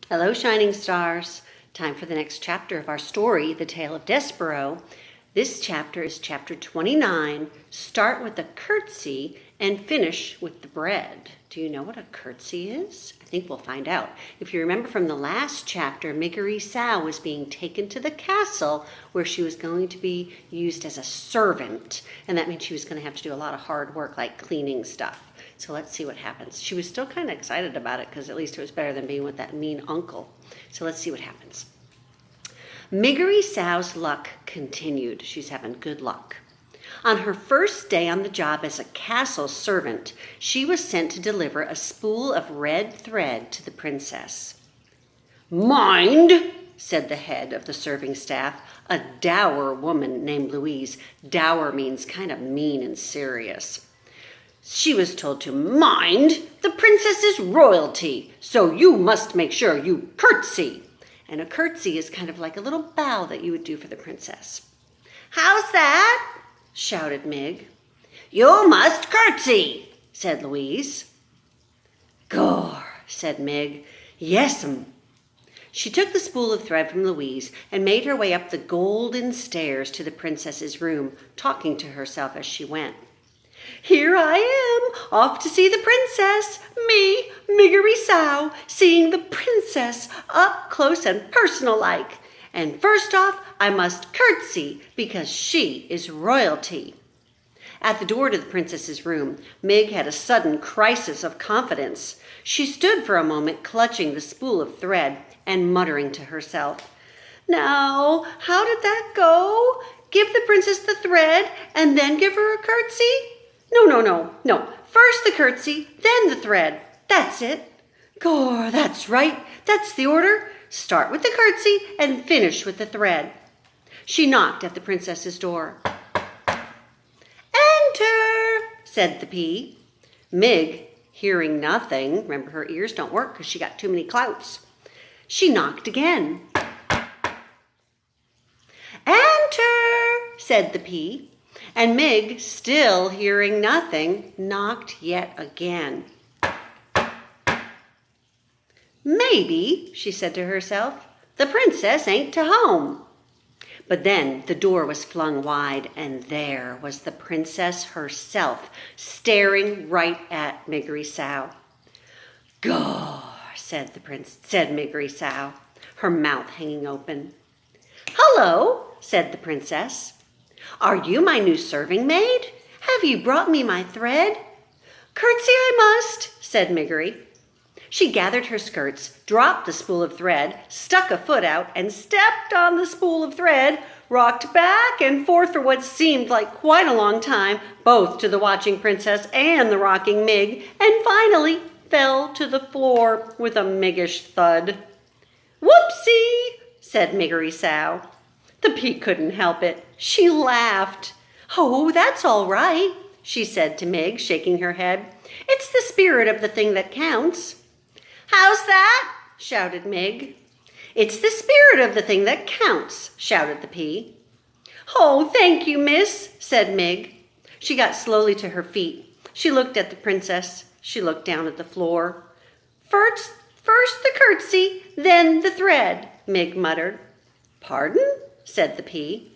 Hello, shining stars. Time for the next chapter of our story, The Tale of Despero. This chapter is chapter 29. Start with a curtsy and finish with the bread. Do you know what a curtsy is? I think we'll find out. If you remember from the last chapter, Miggery Sow was being taken to the castle where she was going to be used as a servant. And that means she was going to have to do a lot of hard work like cleaning stuff. So let's see what happens. She was still kind of excited about it because at least it was better than being with that mean uncle. So let's see what happens. Miggery Sow's luck continued. She's having good luck. On her first day on the job as a castle servant, she was sent to deliver a spool of red thread to the princess. "Mind," said the head of the serving staff, a dour woman named Louise. Dour means kind of mean and serious. She was told to mind, the princess is royalty, so you must make sure you curtsy. And a curtsy is kind of like a little bow that you would do for the princess. "How's that?" shouted Mig. "You must curtsy," said Louise. "Gore," said Mig. "Yes'm." She took the spool of thread from Louise and made her way up the golden stairs to the princess's room, talking to herself as she went. "Here I am, off to see the princess. Me, Miggery Sow, seeing the princess up close and personal like. And first off, I must curtsy because she is royalty." At the door to the princess's room, Mig had a sudden crisis of confidence. She stood for a moment clutching the spool of thread and muttering to herself. "Now, how did that go? Give the princess the thread and then give her a curtsy? No. First the curtsy, then the thread. That's it. Gore, that's right. That's the order. Start with the curtsy and finish with the thread." She knocked at the princess's door. "Enter," said the pea. Mig, hearing nothing, remember her ears don't work because she got too many clouts. She knocked again. "Enter," said the pea. And Mig, still hearing nothing, knocked yet again. "Maybe," she said to herself, "the princess ain't to home." But then the door was flung wide, and there was the princess herself, staring right at Miggery Sow. "Gore," said Miggery Sow, her mouth hanging open. "Hello," said the princess. "Are you my new serving maid? Have you brought me my thread?" "Curtsy I must," said Miggery. She gathered her skirts, dropped the spool of thread, stuck a foot out, and stepped on the spool of thread, rocked back and forth for what seemed like quite a long time, both to the watching princess and the rocking Mig, and finally fell to the floor with a Miggish thud. "Whoopsie," said Miggery Sow. The pea couldn't help it. She laughed. "Oh, that's all right," she said to Mig, shaking her head. "It's the spirit of the thing that counts." "How's that?" shouted Mig. "It's the spirit of the thing that counts," shouted the pea. "Oh, thank you, miss," said Mig. She got slowly to her feet. She looked at the princess. She looked down at the floor. First the curtsy, then the thread," Mig muttered. "Pardon?" said the pea.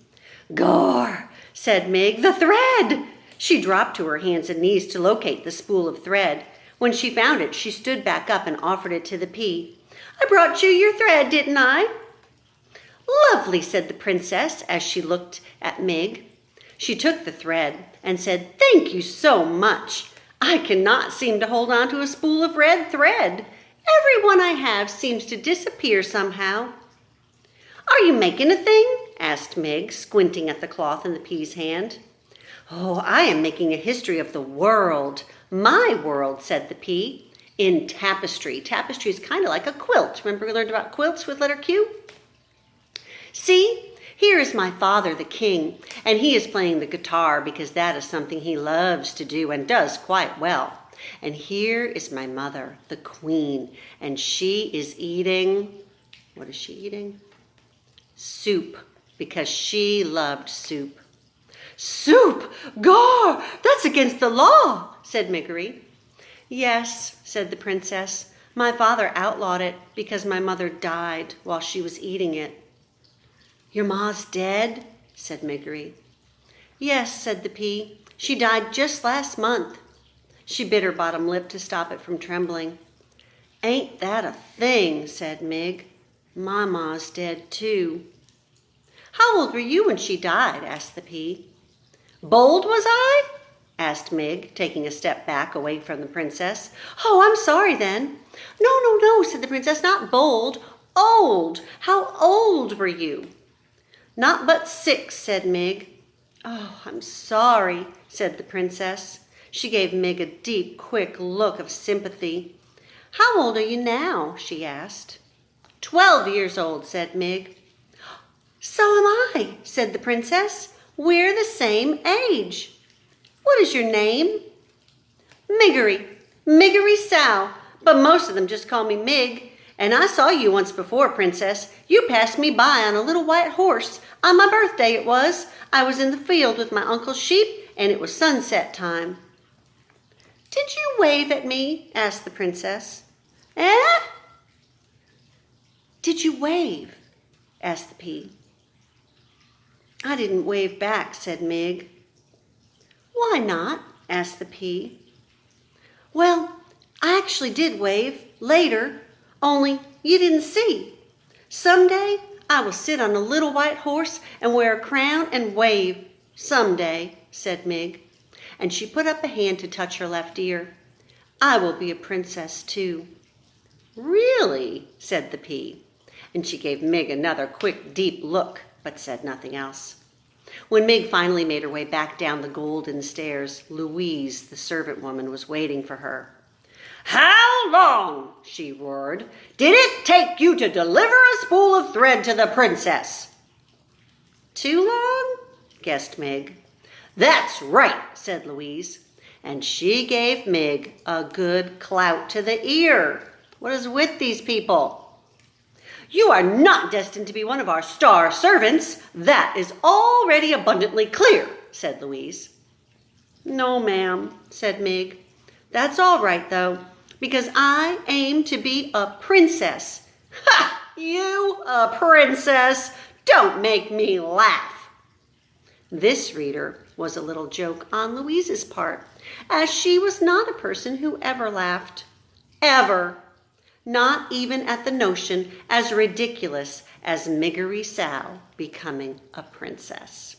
"Gore," said Mig, "the thread!" She dropped to her hands and knees to locate the spool of thread. When she found it, she stood back up and offered it to the pea. "I brought you your thread, didn't I?" "Lovely," said the princess as she looked at Mig. She took the thread and said, "Thank you so much. I cannot seem to hold on to a spool of red thread. Every one I have seems to disappear somehow." "Are you making a thing?" asked Mig, squinting at the cloth in the pea's hand. "Oh, I am making a history of the world. My world," said the pea, "in tapestry." Tapestry is kind of like a quilt. Remember we learned about quilts with letter Q? "See, here is my father, the king, and he is playing the guitar because that is something he loves to do and does quite well. And here is my mother, the queen, and she is eating," what is she eating? "Soup, because she loved soup." "Soup! Gore! That's against the law," said Miggery. "Yes," said the princess. My father outlawed it because my mother died while she was eating it." "Your ma's dead?" said Miggery. "Yes," said the pea. "She died just last month." She bit her bottom lip to stop it from trembling. "Ain't that a thing?" said Mig. "My ma's dead too." "How old were you when she died?" asked the pea. "Bold was I?" asked Mig, taking a step back away from the princess. "Oh, I'm sorry then." No, said the princess, "not bold, old. How old were you?" "Not but 6, said Mig. "Oh, I'm sorry," said the princess. She gave Mig a deep, quick look of sympathy. "How old are you now?" she asked. 12 years old, said Mig. "So am I," said the princess. "We're the same age. What is your name?" Miggery Sow, but most of them just call me Mig. And I saw you once before, princess. You passed me by on a little white horse. On my birthday it was. I was in the field with my uncle's sheep, and it was sunset time." "Did you wave at me?" asked the princess. "Eh?" "Did you wave?" asked the pea. "I didn't wave back," said Mig. "Why not?" asked the pea. "Well, I actually did wave, later, only you didn't see. Someday I will sit on a little white horse and wear a crown and wave. Someday," said Mig. And she put up a hand to touch her left ear. "I will be a princess too." "Really?" said the pea. And she gave Mig another quick, deep look, but said nothing else. When Mig finally made her way back down the golden stairs, Louise, the servant woman, was waiting for her. "How long," she roared, "did it take you to deliver a spool of thread to the princess?" "Too long?" guessed Mig. "That's right," said Louise. And she gave Mig a good clout to the ear. "What is with these people?" "You are not destined to be one of our star servants. That is already abundantly clear," said Louise. "No, ma'am," said Mig. "That's all right, though, because I aim to be a princess." "Ha! You a princess? Don't make me laugh." This, reader, was a little joke on Louise's part, as she was not a person who ever laughed. Ever. Not even at the notion as ridiculous as Miggery Sow becoming a princess.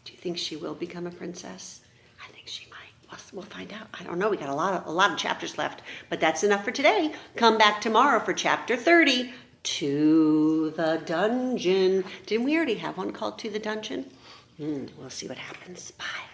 Do you think she will become a princess? I think she might. We'll find out. I don't know. We got a lot of chapters left, but that's enough for today. Come back tomorrow for chapter 30, To the Dungeon. Didn't we already have one called To the Dungeon? We'll see what happens. Bye.